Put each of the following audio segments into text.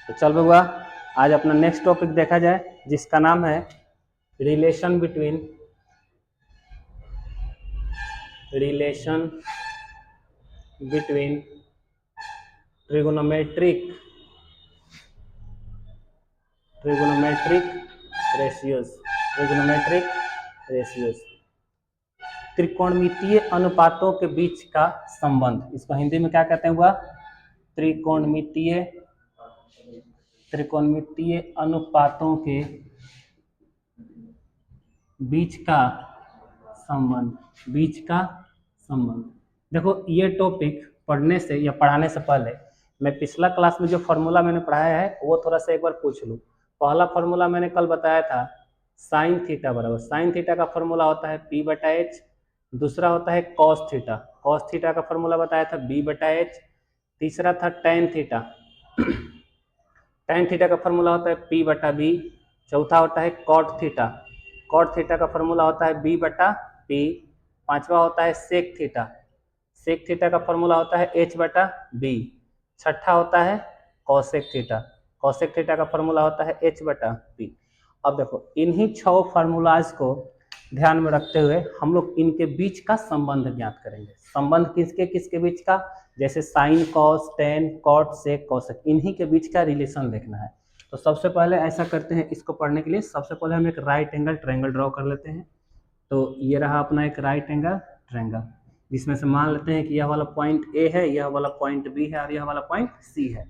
तो चल बउआ, आज अपना नेक्स्ट टॉपिक देखा जाए जिसका नाम है रिलेशन बिटवीन ट्रिगोनोमेट्रिक रेशियोज त्रिकोणमितीय अनुपातों के बीच का संबंध। इसको हिंदी में क्या कहते हैं हुआ? त्रिकोणमितीय अनुपातों के बीच का संबंध। देखो, ये टॉपिक पढ़ने से या पढ़ाने से पहले मैं पिछला क्लास में जो फॉर्मूला मैंने पढ़ाया है वो थोड़ा सा एक बार पूछ लूँ। पहला फॉर्मूला मैंने कल बताया था साइन थीटा बराबर, साइन थीटा का फॉर्मूला होता है पी बटा एच। दूसरा होता है कॉस थीटा, कॉस थीटा का फॉर्मूला बताया था बी बटा एच। तीसरा था टेन थीटा, टेन थीटा का फॉर्मूला होता है पी बटा बी। चौथा होता है कॉट थीटा, कॉट थीटा का फॉर्मूला होता है बी बटा पी। पांचवा होता है सेक थीटा, सेक थीटा का फॉर्मूला होता है एच बटा बी। छठा होता है कॉसेक थीटा, कॉसेक थीटा का फॉर्मूला होता है एच बटा बी। अब देखो, इन्हीं 6 फार्मूलाज को ध्यान में रखते हुए हम लोग इनके बीच का संबंध ज्ञात करेंगे। संबंध किसके किसके बीच का? जैसे sine cos tan cot sec cosec, इन्हीं के बीच का रिलेशन देखना है। तो सबसे पहले ऐसा करते हैं, इसको पढ़ने के लिए सबसे पहले हम एक राइट एंगल ट्रायंगल ड्रॉ कर लेते हैं। तो ये रहा अपना एक राइट एंगल ट्रायंगल, जिसमें से मान लेते हैं कि यह वाला पॉइंट ए है, यह वाला पॉइंट बी है और यह वाला पॉइंट सी है।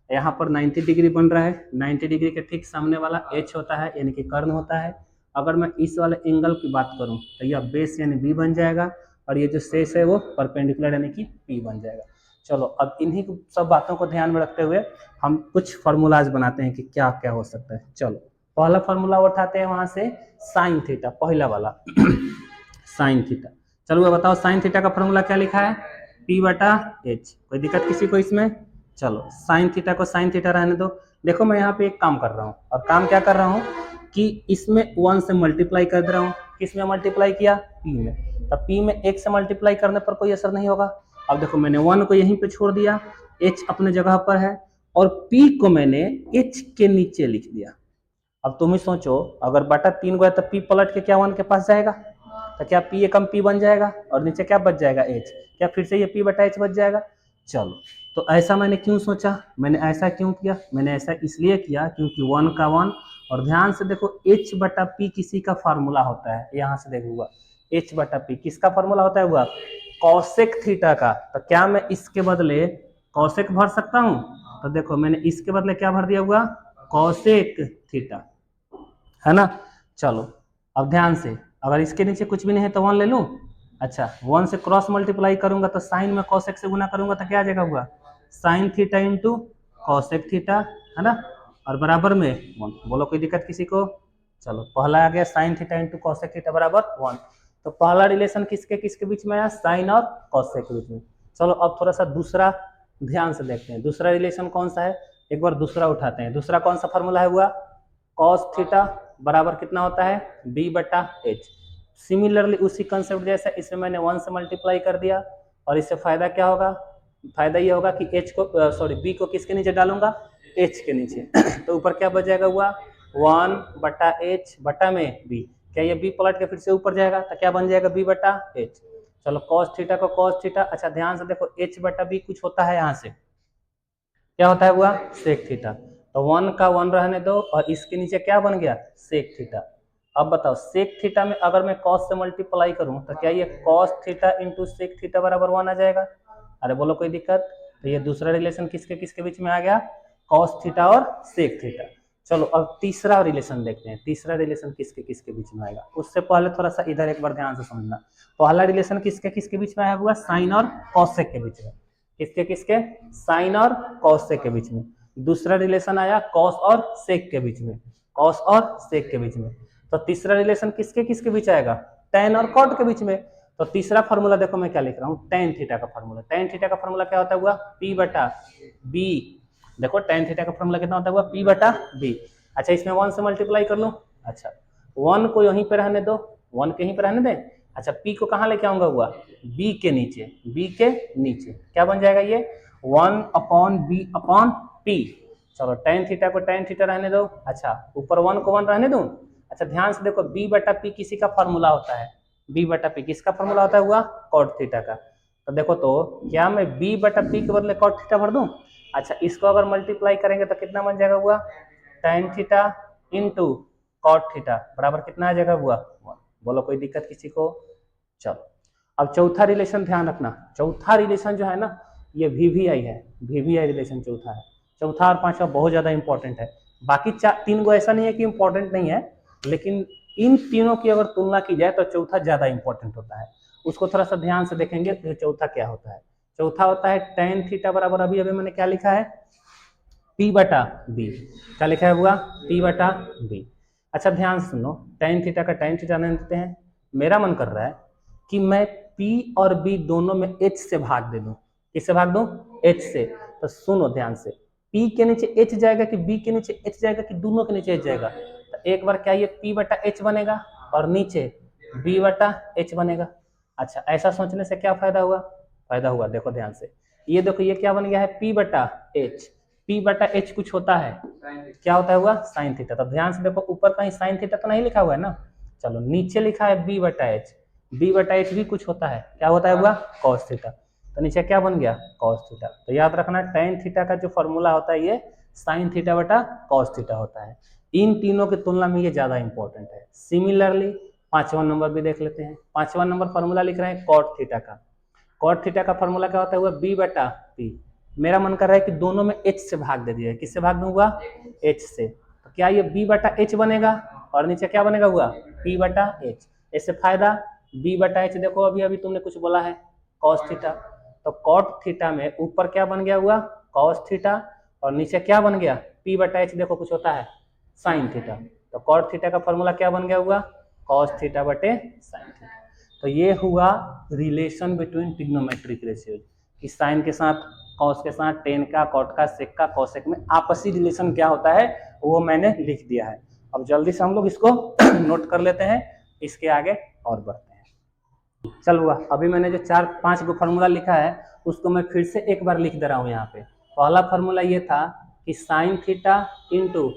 यहाँ पर 90 डिग्री बन रहा है। 90 डिग्री के ठीक सामने वाला एच होता है, यानी कि कर्ण होता है। अगर मैं इस वाले एंगल की बात करूं तो यह बेस यानी बी बन जाएगा और ये जो शेष है वो परपेंडिकुलर यानी कि पी बन जाएगा। चलो, अब इन्हीं सब बातों को ध्यान में रखते हुए हम कुछ फार्मूलाज बनाते हैं कि क्या क्या हो सकता है। चलो, पहला फार्मूला उठाते हैं वहां से साइन थीटा, पहला वाला साइन थीटा। चलो बताओ, साइन थीटा का फार्मूला क्या लिखा है? पी बटा एच। कोई दिक्कत किसी को इसमें? चलो, साइन थीटा को साइन थीटा रहने दो। देखो, मैं यहाँ पे एक काम कर रहा हूँ, और काम क्या कर रहा हूँ कि इसमें 1 से मल्टीप्लाई कर दे रहा हूँ। किसमें मल्टीप्लाई किया? पी में। तब पी में 1 से मल्टीप्लाई करने पर कोई असर नहीं होगा। अब देखो, मैंने 1 को यहीं पे छोड़ दिया, एच अपने जगह पर है, और पी को मैंने एच के नीचे लिख दिया। अब तुम ही सोचो, अगर बटा 3 गया तो पी पलट के क्या 1 के पास जाएगा? तो क्या पी एकम पी बन जाएगा और नीचे क्या बच जाएगा? एच। क्या फिर से ये पी बटा एच बच जाएगा? चलो, तो ऐसा मैंने क्यों सोचा, मैंने ऐसा क्यों किया? मैंने ऐसा इसलिए किया क्योंकि 1 का 1, और ध्यान से देखो एच बटा पी किसी का फार्मूला होता है। यहाँ से देखो हुआ एच बटा पी किसका फार्मूला होता है? हुआ कॉसेक थीटा का। तो क्या मैं इसके बदले कॉसेक भर सकता हूँ? तो देखो, मैंने इसके बदले क्या भर दिया? हुआ कॉसेक थीटा, है ना। चलो, अब ध्यान से, अगर इसके नीचे कुछ भी नहीं है तो 1 ले लूं। अच्छा, 1 से क्रॉस मल्टीप्लाई करूंगा तो साइन में कॉसेक से गुना करूंगा तो क्या आ जाएगा? हुआ sine theta into cosec theta, है ना, और बराबर में 1। बोलो, कोई दिक्कत किसी को? चलो, पहला आ गया sine theta into cosec theta बराबर 1। तो पहला रिलेशन किसके किसके बीच में आया? साइन और कॉसेक के बीच में। चलो, अब थोड़ा सा दूसरा ध्यान से देखते हैं। दूसरा रिलेशन कौन सा है? एक बार दूसरा उठाते हैं। दूसरा कौन सा फॉर्मूला है? हुआ कॉस थीटा बराबर कितना होता है? बी बटा एच। सिमिलरली उसी कंसेप्ट जैसा इसमें मैंने 1 से मल्टीप्लाई कर दिया, और इससे फायदा क्या होगा? फायदा ये होगा कि एच को सॉरी बी को किसके नीचे डालूंगा? एच के नीचे। तो ऊपर क्या बच जाएगा? हुआ 1 बटा एच बटा में बी। क्या ये बी पलट के फिर से ऊपर जाएगा तो क्या बन जाएगा? बी बटा एच। चलो, कॉस थीटा को कॉस थीटा। अच्छा, ध्यान से देखो, एच बटा बी कुछ होता है यहाँ से, क्या होता है? हुआ सेक थीटा। तो 1 का 1 रहने दो, और इसके नीचे क्या बन गया? Sec theta. अब बताओ, सेक थीटा में अगर मैं कॉस से मल्टीप्लाई करूं तो क्या ये cos theta into sec theta बराबर 1 आ जाएगा? अरे बोलो, कोई दिक्कत? तो ये दूसरा रिलेशन किसके किसके बीच में आ गया? कॉस थीटा और सेक थीटा। चलो, अब तीसरा रिलेशन देखते हैं। तीसरा रिलेशन किसके किसके बीच में आएगा? उससे पहले थोड़ा सा इधर एक बार ध्यान से समझना। पहला रिलेशन किसके किसके बीच में आया? हुआ साइन और कॉसेक के बीच में। किसके किसके? साइन और कॉस सेक के बीच में। दूसरा रिलेशन आया कॉस और सेक के बीच में, कॉस और सेक के बीच में। तो तीसरा रिलेशन किसके किसके बीच आएगा? टेन और कॉट के बीच में। तो तीसरा फार्मूला देखो मैं क्या लिख रहा हूँ, टेन थीटा का फार्मूला। टेन थीटा का फार्मूला क्या होता हुआ? पी बटा बी। देखो, टेन थीटा का फार्मूला कितना होता हुआ? पी बटा बी। अच्छा, इसमें 1 से मल्टीप्लाई कर लो। अच्छा, 1 को यहीं पे रहने दो, 1 के यहीं पे रहने दें। अच्छा, पी को कहाँ लेके आऊंगा? हुआ बी के नीचे, बी के नीचे क्या बन जाएगा? ये 1 अपॉन बी अपॉन पी। चलो tan थीटा को tan थीटा रहने दो, अच्छा ऊपर 1 को 1 रहने दूं। अच्छा ध्यान से देखो b बटा p किसी का फॉर्मूला होता है, b बटा p किसका फॉर्मूला होता है हुआ cot थीटा का। तो देखो तो क्या मैं b बटा p के बदले cot थीटा भर दूं। अच्छा इसको अगर मल्टीप्लाई करेंगे तो कितना बन जाएगा हुआ tan theta into cot theta बराबर कितना आ जाएगा हुआ 1। बोलो कोई दिक्कत किसी को। चलो अब चौथा रिलेशन ध्यान रखना, चौथा रिलेशन जो है ना ये वीवीआई है, वीवीआई रिलेशन चौथा है। चौथा और पांचवा बहुत ज्यादा इंपॉर्टेंट है, बाकी तीन को ऐसा नहीं है कि इंपॉर्टेंट नहीं है, लेकिन इन तीनों की अगर तुलना की जाए तो चौथा ज्यादा इंपॉर्टेंट होता है। उसको थोड़ा सा ध्यान से देखेंगे तो चौथा क्या होता है। चौथा होता है tan थीटा बराबर अभी अभी मैंने क्या लिखा है p बटा b, क्या लिखा है हुआ p बटा b। अच्छा ध्यान सुनो, tan थीटा का tan थीटा नहीं देते हैं, मेरा मन कर रहा है कि मैं p और b दोनों में h से भाग दे दूं। किससे भाग दूं h से। तो सुनो ध्यान से, p के नीचे h जाएगा कि b के नीचे h जाएगा कि दोनों के नीचे h जाएगा। तो एक बार क्या ये p बटा h बनेगा और नीचे b बटा h बनेगा। अच्छा ऐसा सोचने से क्या फायदा हुआ, फायदा हुआ देखो ध्यान से, ये देखो ये क्या बन गया है p बटा h, p बटा h कुछ होता है क्या होता है हुआ साइन थीटा। तो ध्यान से देखो ऊपर कहीं साइन थीटा तो नहीं लिखा हुआ है ना, चलो नीचे लिखा है b बटा h, b बटा h भी कुछ होता है, क्या होता है हुआ cos थीटा। तो नीचे क्या बन गया cos थीटा। तो याद रखना tan थीटा का जो फॉर्मूला होता है ये साइन थीटा बटा cos थीटा होता है। इन तीनों की तुलना में ये ज्यादा इंपॉर्टेंट है। सिमिलरली पांचवा नंबर भी देख लेते हैं, पांचवा नंबर फॉर्मूला लिख रहे हैं cot थीटा का। cot थीटा का फॉर्मूला क्या होता है हुआ b बटा p। मेरा मन कर रहा है कि दोनों में h से भाग दे दिया है, किससे भाग दूंगा h से। तो क्या ये b बटा h बनेगा और नीचे क्या बनेगा हुआ p बटा h। इससे फायदा b बटा h देखो अभी अभी तुमने कुछ बोला है cos थीटा, तो cot थीटा में ऊपर क्या बन गया हुआ cos थीटा और नीचे क्या बन गया p बटा h देखो कुछ होता है sin थीटा। तो cot थीटा का फॉर्मूला क्या बन गया हुआ cos थीटा बटे sin थीटा। तो ये हुआ रिलेशन बिटवीन ट्रिग्नोमेट्रिक रेशियोज कि साइन के साथ कॉस के साथ टेन का कॉट का सेक का कॉसेक में आपसी रिलेशन क्या होता है वो मैंने लिख दिया है। अब जल्दी से हम लोग इसको नोट कर लेते हैं, इसके आगे और बढ़ते हैं। चल हुआ अभी मैंने जो 4-5 को फार्मूला लिखा है उसको मैं फिर से एक बार लिख दे रहा हूँ यहाँ पे। पहला फार्मूला ये था कि sine theta into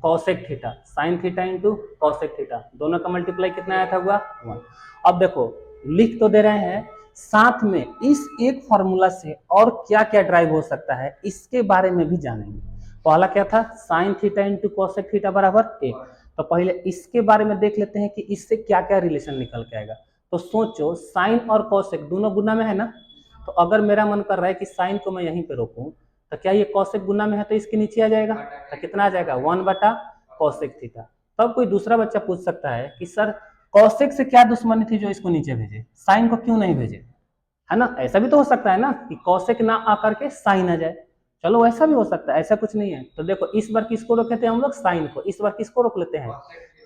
cosec theta, sine theta into cosec theta दोनों का मल्टीप्लाई कितना आया था हुआ 1। अब देखो लिख तो दे रहे हैं, साथ में इस एक फॉर्मूला से और क्या क्या ड्राइव हो सकता है इसके बारे में भी जानेंगे। पहला क्या था sine theta into cosec theta बराबर 1। तो पहले इसके बारे में देख लेते हैं कि इससे क्या क्या रिलेशन निकल के आएगा। तो सोचो साइन और कॉसेक दोनों गुना में है ना, तो अगर मेरा मन कर रहा है कि साइन को मैं यहीं पे रोकूं तो क्या ये कॉसेक गुना में है तो इसके नीचे आ जाएगा, तो कितना आ जाएगा 1 बटा कॉसेक थीटा। तब कोई दूसरा बच्चा पूछ सकता है कि सर कॉसेक से क्या दुश्मनी थी जो इसको नीचे भेजे, साइन को क्यों नहीं भेजे, है ना। ऐसा भी तो हो सकता है ना कि कॉसेक ना आकर के साइन आ जाए, चलो ऐसा भी हो सकता है, ऐसा कुछ नहीं है। तो देखो इस बार किसको रोके थे हम लोग साइन को, इस बार किसको रोक लेते हैं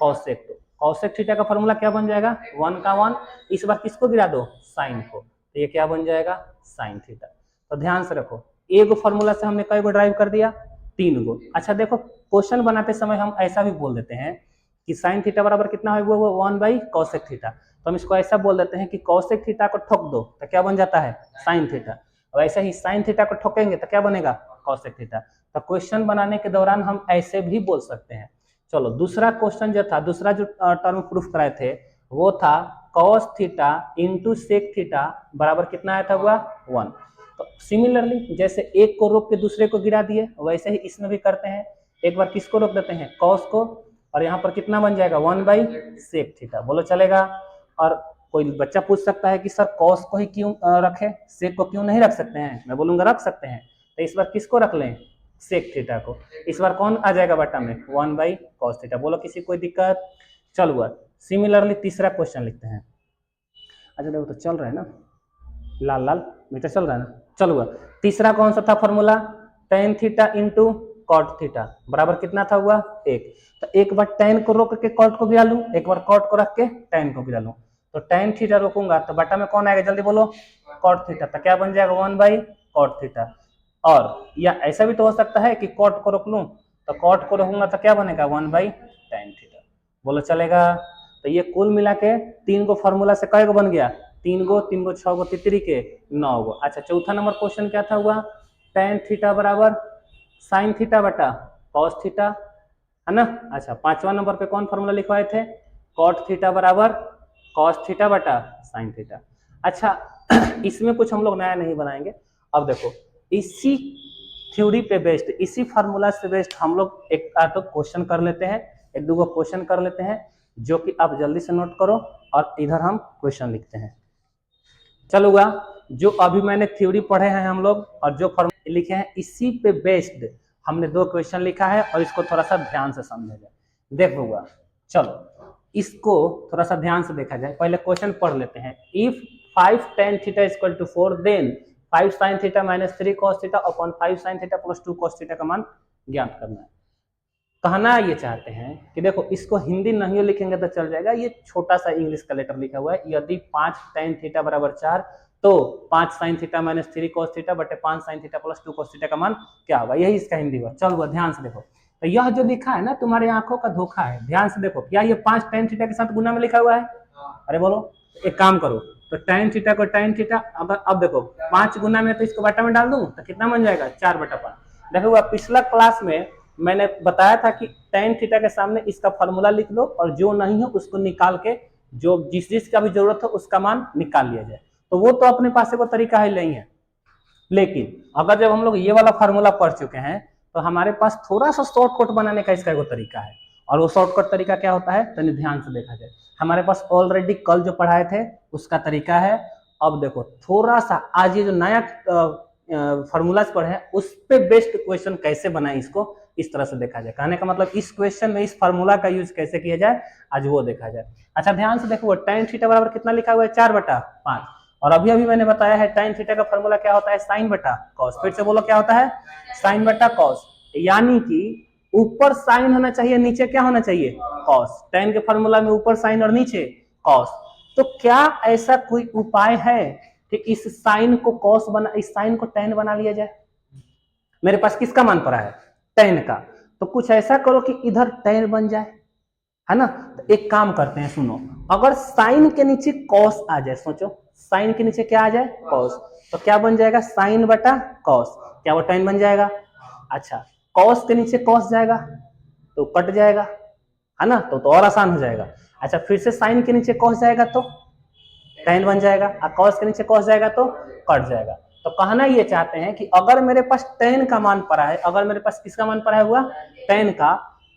कॉसेक को। कॉसेक थीटा का फॉर्मूला क्या बन जाएगा 1 का 1, इस बार किसको गिरा दो साइन को, तो ये क्या बन जाएगा साइन थीटा। तो ध्यान से रखो एक फॉर्मूला से हमने कई गो ड्राइव कर दिया 3 गो। अच्छा देखो क्वेश्चन बनाते समय हम ऐसा भी बोल देते हैं कि साइन थीटा बराबर कितना है वो 1 बाई कॉसेक थीटा, तो हम इसको ऐसा बोल देते हैं कि कॉसेक थीटा को ठोक दो तो क्या बन जाता है साइन थीटा, और ऐसे ही साइन थीटा को ठोकेंगे तो क्या बनेगा कॉसेक थीटा। तो क्वेश्चन बनाने के दौरान हम ऐसे भी बोल सकते हैं। चलो दूसरा क्वेश्चन जो था, दूसरा जो टर्म प्रूफ कराए थे वो था cos theta into sec theta बराबर कितना आया था हुआ 1। तो सिमिलरली जैसे एक को रोक के दूसरे को गिरा दिए वैसे ही इसमें भी करते हैं, एक बार किसको रोक देते हैं कॉस को, और यहाँ पर कितना बन जाएगा 1 बाई सेक थीटा, बोलो चलेगा। और कोई बच्चा पूछ सकता है कि सर कॉस को ही क्यों रखे, सेक को क्यों नहीं रख सकते हैं, मैं बोलूंगा रख सकते हैं। तो इस बार किसको रख लें सेक थीटा को, इस बार कौन आ जाएगा बटा में 1 बाई कॉस थीटा, बोलो किसी कोई दिक्कत। चल हुआ सिमिलरली तीसरा क्वेश्चन लिखते हैं। अच्छा देखो तो चल रहा है ना, लाल लाल मीटर चल रहा है ना। चल हुआ तीसरा कौन सा था formula tan theta into cot theta बराबर कितना था हुआ 1। तो एक बार tan को रोक के कॉट को गिरा लूं, एक बार कॉट को रख के tan को गिरा लूं, तो tan थीटा रोकूंगा तो बटा में कौन आएगा जल्दी बोलो कॉट थीटा, तो क्या बन जाएगा 1 बाई कॉट थीटा। और या ऐसा भी तो हो सकता है कि कॉट को रोक लूं तो कॉट को रोकूंगा तो क्या बनेगा 1 बाई tan थीटा, बोलो चलेगा। तो ये कुल मिला के 3 गो फॉर्मूला से कई गो बन गया 3 गो 6 गो तितरी के 9 गो। अच्छा चौथा नंबर क्वेश्चन क्या था हुआ tan थीटा बराबर साइन थीटा बटा कॉस थीटा, है ना। अच्छा, 5वां नंबर पे कौन फॉर्मूला लिखवाए थे, कॉट थीटा बराबर कॉस थीटा बटा साइन थीटा। अच्छा इसमें कुछ हम लोग नया नहीं बनाएंगे। अब देखो इसी थ्योरी पे बेस्ड, इसी फार्मूला से बेस्ड हम लोग एक तो क्वेश्चन कर लेते हैं, एक दो क्वेश्चन कर लेते हैं, जो कि आप जल्दी से नोट करो और इधर हम क्वेश्चन लिखते हैं। चलूगा, जो अभी मैंने थ्योरी पढ़े हैं हम लोग और जो फॉर्मूला लिखे हैं, इसी पे बेस्ड हमने 2 क्वेश्चन लिखा है और इसको थोड़ा सा ध्यान से समझा जाए, देखूंगा। चलो इसको थोड़ा सा ध्यान से देखा जाए। पहले क्वेश्चन पढ़ लेते हैं। If 5 tan theta equal to 4 then 5 sin theta minus 3 cos theta upon 5 sin theta plus 2 cos theta का मान ज्ञात करना है। कहना ये चाहते हैं कि देखो इसको हिंदी नहीं लिखेंगे तो चल जाएगा, ये छोटा सा इंग्लिश का लेटर लिखा हुआ है। यदि 5 tan थीटा बराबर 4 तो 5 sin theta minus 3 cos theta बटे 5 sin theta plus 2 cos theta का मान क्या होगा, यही इसका हिंदी हुआ। चलो ध्यान से देखो, तो यह जो लिखा है ना तुम्हारे आंखों का धोखा है। ध्यान से देखो, क्या ये 5 tan थीटा के साथ गुना में लिखा हुआ है? अरे बोलो, एक काम करो, तो tan थीटा को tan थीटा, अब देखो 5 गुना में तो इसको बटा में डाल दूं तो कितना बन जाएगा, 4/5। देखो पिछला क्लास में मैंने बताया था कि tan थीटा के सामने इसका फॉर्मूला लिख लो और जो नहीं है उसको निकाल के जो जिस का भी जरूरत हो उसका मान निकाल लिया जाए। तो वो तो अपने पास वो तरीका है नहीं है, लेकिन अगर जब हम लोग ये वाला फार्मूला पढ़ चुके हैं तो हमारे पास थोड़ा सा शॉर्टकट बनाने का इसका एक तरीका है। और वो शॉर्टकट तरीका क्या होता है, तो ध्यान से देखा जाए। हमारे पास ऑलरेडी कल जो पढ़ाए थे उसका तरीका है। अब देखो थोड़ा सा आज ये जो नया फार्मूलाज पढ़े हैं उस पे बेस्ड क्वेश्चन कैसे बनाए, इसको इस तरह से देखा जाए। कहने का मतलब इस क्वेश्चन में इस फार्मूला का यूज कैसे किया जाए, आज वो देखा जाए। अच्छा ध्यान से देखो, tan थीटा बराबर कितना लिखा हुआ है, 4/5। और अभी अभी मैंने बताया है tan थीटा का फॉर्मूला क्या होता है, साइन बटा कॉस। फिर से बोलो क्या होता है, साइन बटा कॉस। यानी कि ऊपर साइन होना चाहिए, नीचे क्या होना चाहिए, कॉस। tan के फॉर्मूला में ऊपर साइन और नीचे कॉस। तो क्या ऐसा कोई उपाय है कि इस साइन को कॉस बना, इस साइन को tan बना लिया जाए? मेरे पास किसका मान पड़ा है, tan का। तो कुछ ऐसा करो कि इधर tan बन जाए, है ना। तो एक काम करते हैं, सुनो, अगर साइन के नीचे कॉस आ जाए, सोचो साइन के नीचे क्या आ जाए, कॉस, तो क्या बन जाएगा, साइन बटा कॉस। क्या वो tan बन जाएगा? अच्छा, कॉस के नीचे कॉस जाएगा तो कट जाएगा, है ना, तो और आसान हो जाएगा। अच्छा फिर से साइन के नीचे कॉस जाएगा तो tan बन जाएगा, और कॉस के नीचे कॉस जाएगा तो कट जाएगा। तो कहना ये चाहते हैं कि अगर मेरे पास tan का मान पड़ा है, अगर मेरे पास किसका मान पड़ा हुआ, tan का,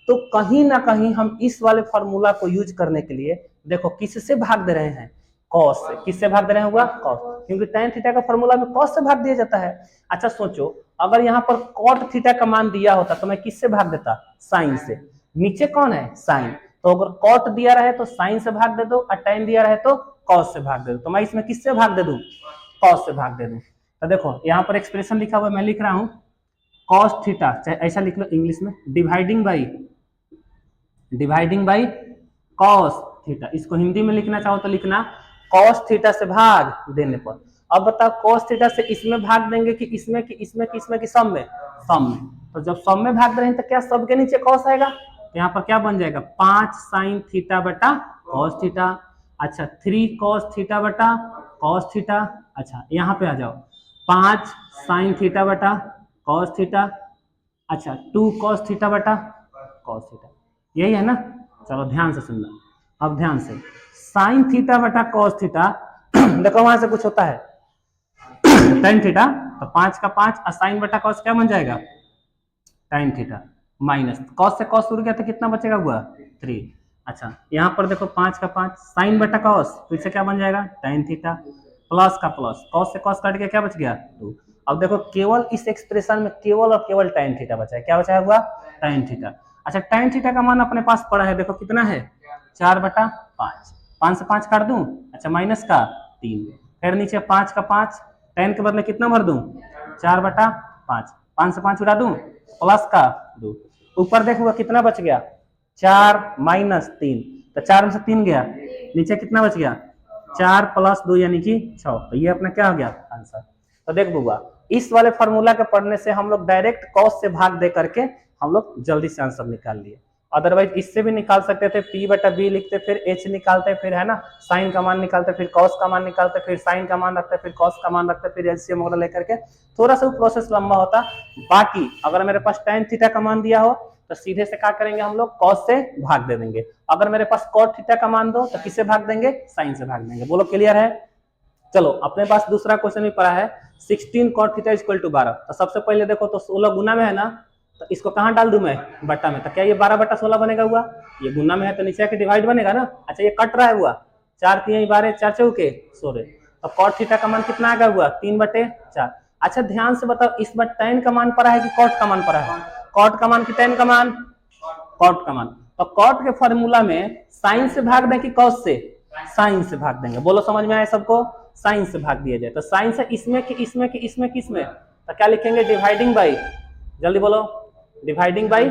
तो कहीं ना कहीं हम इस वाले फॉर्मूला को यूज करने के लिए देखो किससे भाग दे रहे हैं, कॉस से। किससे भाग दे रहे हैं हुआ, कॉस, क्योंकि tan थीटा का फॉर्मूला में कॉस से भाग दिया जाता है। अच्छा सोचो, अगर यहाँ पर cot थीटा का मान दिया होता तो मैं किससे भाग देता, साइन से। नीचे कौन है, साइन, तो अगर cot दिया रहे तो साइन से भाग दे दो, और tan दिया रहे तो cos से भाग दे दो। तो मैं इसमें किससे भाग दे दूं, cos से भाग दे दूं। तो देखो यहाँ पर एक्सप्रेशन लिखा हुआ, मैं लिख रहा हूं cos थीटा, चाहे ऐसा लिख लो इंग्लिश में, डिवाइडिंग बाई cos थीटा। इसको हिंदी में लिखना चाहो तो लिखना cos थीटा से भाग देने पर। अब बताओ cos थीटा से इसमें भाग देंगे कि इसमें कि इसमें कि इसमें कि सब में, सब में। तो जब सब में भाग रहे हैं तो क्या सब के नीचे cos आएगा, तो यहाँ पर क्या बन जाएगा, 5 sin थीटा बटा cos थीटा। अच्छा 3 cos थीटा बटा cos थीटा। अच्छा यहाँ पे आ जाओ, 5 sin थीटा बटा cos थीटा। अच्छा 2 cos थीटा बटा cos थीटा, यही है ना। चलो ध्यान से सुनना, अब ध्यान से, साइन थीटा बटा कॉस थीटा देखो वहां से कुछ होता है tan थीटा, तो 5 का 5 और साइन बटा कॉस क्या बन जाएगा, tan थीटा माइनस कॉस से कॉस उड़ गया तो कितना बचेगा हुआ, 3। अच्छा यहाँ पर देखो 5 का 5 साइन बटा कॉस, फिर से क्या बन जाएगा, tan थीटा, प्लस का प्लस, कॉस से कॉस कट गया, क्या बच गया 2। अब देखो केवल इस एक्सप्रेशन में केवल और केवल tan थीटा बचा है, क्या बचा हुआ, tan थीटा। अच्छा tan थीटा का मान अपने पास पड़ा है, देखो कितना है, 4/5। 5 से 5 काट दूं, अच्छा माइनस का 3, फिर नीचे 5 का 5, tan के बदले कितना भर दूं, 4/5। 5 से 5 उड़ा दूं, प्लस का 2, ऊपर देखो कितना बच गया, 4 माइनस 3, तो 4 में से 3 गया, नीचे कितना बच गया, 4 + 2 यानी कि 6। तो ये अपना क्या हो गया आंसर। तो देख बुआ, इस वाले फॉर्मूला के पढ़ने से हम लोग डायरेक्ट कॉस से भाग दे करके हम लोग जल्दी से आंसर निकाल लिए। अदरवाइज इससे भी निकाल सकते थे, p बटा b लिखते, फिर h निकालते, फिर है ना साइन का मान निकालते, फिर cos का मान निकालते, फिर साइन का मान रखते, फिर cos का मान रखते, फिर एलसीएम वगैरह लेकर के थोड़ा सा प्रोसेस लंबा होता। बाकी अगर मेरे पास tan थीटा का मान दिया हो तो सीधे से क्या करेंगे हम लोग, cos से भाग दे देंगे। अगर मेरे पास cot थीटा का मान दो तो किससे भाग देंगे, साइन से भाग देंगे। बोलो क्लियर है। चलो अपने पास दूसरा क्वेश्चन भी पड़ा है, 16 cot थीटा इक्वल टू 12। तो सबसे पहले देखो तो 16 गुना में है ना, तो इसको कहाँ डाल दूं मैं, बट्टा में। तो क्या ये 12 बटा 16 बनेगा हुआ, ये गुना में है तो नीचे के डिवाइड बनेगा ना। अच्छा ये कट रहा है हुआ, 4 3 12 4 चौके 16। अब cot थीटा का मान कितना आ गया हुआ, 3/4। अच्छा ध्यान से बताओ इस बार tan का मान पड़ा है कि cot का मान पड़ा है, cot का मान कि tan का मान, cot का मान। तो cot के फॉर्मूला में साइन से भाग दें कि cos से, साइन से भाग देंगे। बोलो समझ में आया सबको, साइन से भाग दिया जाए। तो साइन से इसमें कि इसमें कि इसमें किसमें, तो क्या लिखेंगे, डिवाइडिंग बाई, जल्दी बोलो, डिवाइडिंग बाई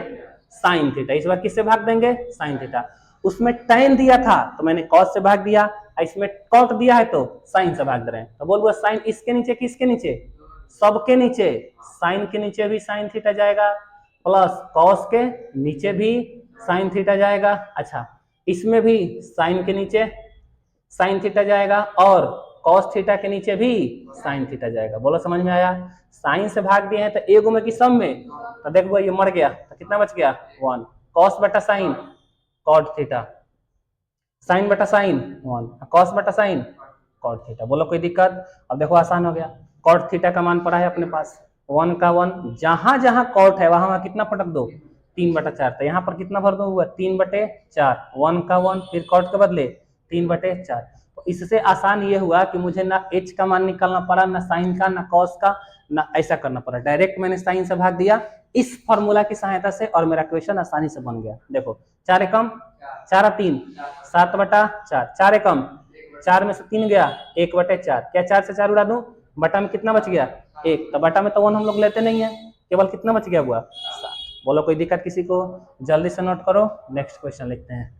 साइन थीटा। इस बार किससे भाग देंगे, साइन थीटा। उसमें tan दिया था तो मैंने cos से भाग दिया, इसमें cot दिया है तो साइन से भाग दे रहे हैं। तो बोलूंगा साइन इसके नीचे किसके नीचे, सबके नीचे, साइन के नीचे भी साइन थीटा जाएगा, प्लस cos के नीचे भी साइन थीटा जाएगा। अच्छा इसमें भी साइन के नीचे साइन थीटा जाएगा और cos थीटा के नीचे भी साइन थीटा जाएगा। बोलो समझ में आया। साइन से भाग दिए हैं तो एगो में कि सब में, तो देखो ये मर गया तो कितना बच गया 1, cos बटा साइन cot थीटा, साइन बटा साइन 1, cos बटा साइन cot थीटा। बोलो कोई दिक्कत। अब देखो आसान हो गया, cot थीटा का मान पड़ा है अपने पास 1 का 1, जहां जहां cot है वहां कितना पटक दो, 3/4। तो यहाँ पर कितना भर दो हुआ 3/4, 1 का 1, फिर cot के बदले 3/4। तो इससे आसान ये हुआ कि मुझे ना h का मान निकालना पड़ा, ना साइन का, ना cos का, ना ऐसा करना पड़ा। डायरेक्ट मैंने साइन से भाग दिया इस फॉर्मूला की सहायता से और मेरा क्वेश्चन आसानी से बन गया। देखो 4 एकम 4 3 7/4, 4 एकम 4 में से 3 गया 1/4। क्या 4 से 4 उड़ा दूं, बटा में कितना बच गया 1, तो बटा में तो 1 हम लोग लेते नहीं है, केवल कितना बच गया हुआ 7। बोलो कोई दिक्कत किसी को, जल्दी से नोट करो, नेक्स्ट क्वेश्चन लिखते हैं।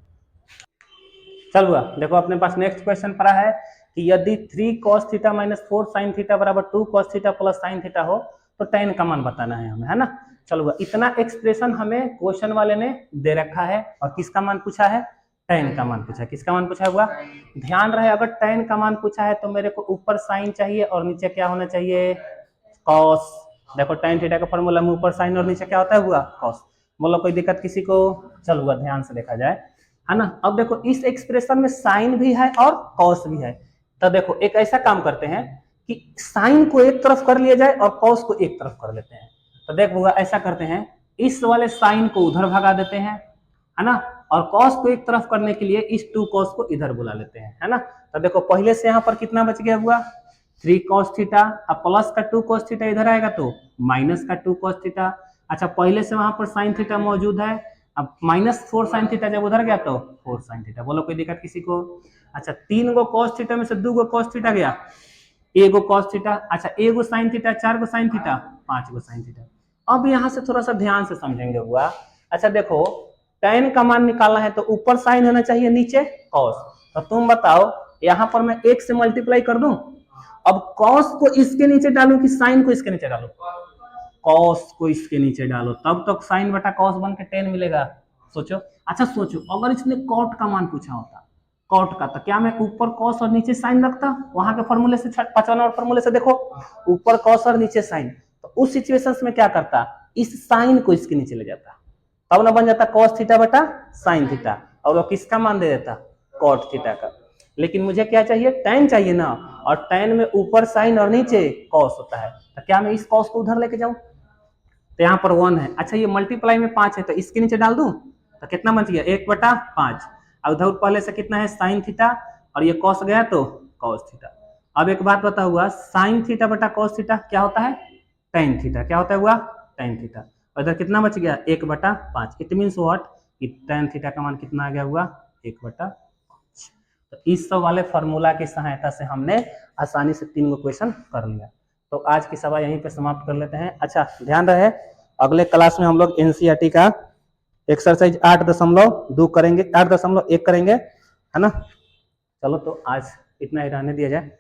चल हुआ, देखो अपने पास नेक्स्ट क्वेश्चन पड़ा है कि यदि 3 cos theta minus 4 sin theta बराबर 2 cos theta plus sin theta हो तो tan का मान बताना है हमें, है ना। चलो हुआ, इतना एक्सप्रेशन हमें क्वेश्चन वाले ने दे रखा है और किसका मान पूछा है, tan का मान पूछा है। किसका मान पूछा हुआ, ध्यान रहे अगर tan का मान पूछा है तो मेरे को ऊपर sin चाहिए और नीचे क्या होना चाहिए, cos। देखो tan थीटा का फॉर्मूला में ऊपर sin और नीचे क्या होता है हुआ cos। बोलो कोई दिक्कत किसी को। चलो हुआ, ध्यान से देखा जाए, है ना। अब देखो इस एक्सप्रेशन में साइन भी है और कॉस भी है। तो देखो एक ऐसा काम करते हैं कि साइन को एक तरफ कर लिया जाए और कॉस को एक तरफ कर लेते हैं। तो देखो ऐसा करते हैं, इस वाले साइन को उधर भगा देते हैं, है ना, और कॉस को एक तरफ करने के लिए इस 2 cos को इधर बुला लेते हैं, है ना। तो देखो पहले से यहाँ पर कितना बच गया हुआ 3 cos थीटा, अब प्लस का 2 cos थीटा इधर आएगा तो माइनस का 2 cos थीटा। अच्छा पहले से वहां पर साइन थीटा मौजूद है, अब -4 sin थीटा जब उधर गया तो 4 sin थीटा। बोलो कोई दिक्कत किसी को। अच्छा 3 गो cos थीटा में से 2 गो cos थीटा गया, एगो cos थीटा, अच्छा एगो sin थीटा, 4 गो sin थीटा, 5 गो sin थीटा। अब यहाँ से थोड़ा सा ध्यान से समझेंगे हुआ। अच्छा देखो tan का मान निकालना है तो ऊपर sin होना चाहिए, नीचे cos। तो तुम बताओ यहाँ पर मैं 1 से मल्टीप्लाई कर दूं, अब cos को इसके नीचे डालूं कि sin को इसके नीचे डालूं, cos को इसके नीचे डालो, तब तक sin बटा cos बन के tan मिलेगा। सोचो, अच्छा सोचो अगर इसने cot का मान पूछा होता, cot का, तो क्या मैं ऊपर cos और नीचे sin रखता, वहां के फॉर्मूले से 55 और फॉर्मूले से देखो ऊपर cos और नीचे sin। तो उस सिचुएशन में क्या करता, इस sin को इसके नीचे ले जाता, तब ना बन जाता cos थीटा बटा sin थीटा, और वो किसका मान दे देता, cot थीटा का। लेकिन मुझे क्या चाहिए, tan चाहिए ना, और tan में ऊपर sin और नीचे cos होता है, तो क्या मैं इस cos को उधर लेके जाऊं, तो यहाँ पर 1 है। अच्छा ये मल्टीप्लाई में 5 है तो इसके नीचे डाल दूं तो कितना बच गया 1/5, और उधर पहले से कितना है sin थीटा, और ये cos गया तो cos थीटा। अब एक बात बता हुआ, sin थीटा बटा cos थीटा क्या होता है, tan थीटा। क्या होता है हुआ, tan थीटा। और इधर कितना बच गया 1/5। इट मीन्स व्हाट कि tan थीटा का मान कितना आ गया हुआ 1/5। तो इस सब वाले फॉर्मूला की सहायता से हमने आसानी से 3 गो क्वेश्चन कर लिया। तो आज की सभा यहीं पे समाप्त कर लेते हैं। अच्छा ध्यान रहे अगले क्लास में हम लोग एनसीईआरटी का एक्सरसाइज 8.2 करेंगे, 8.1 करेंगे, है ना। चलो तो आज इतना ही रहने दिया जाए।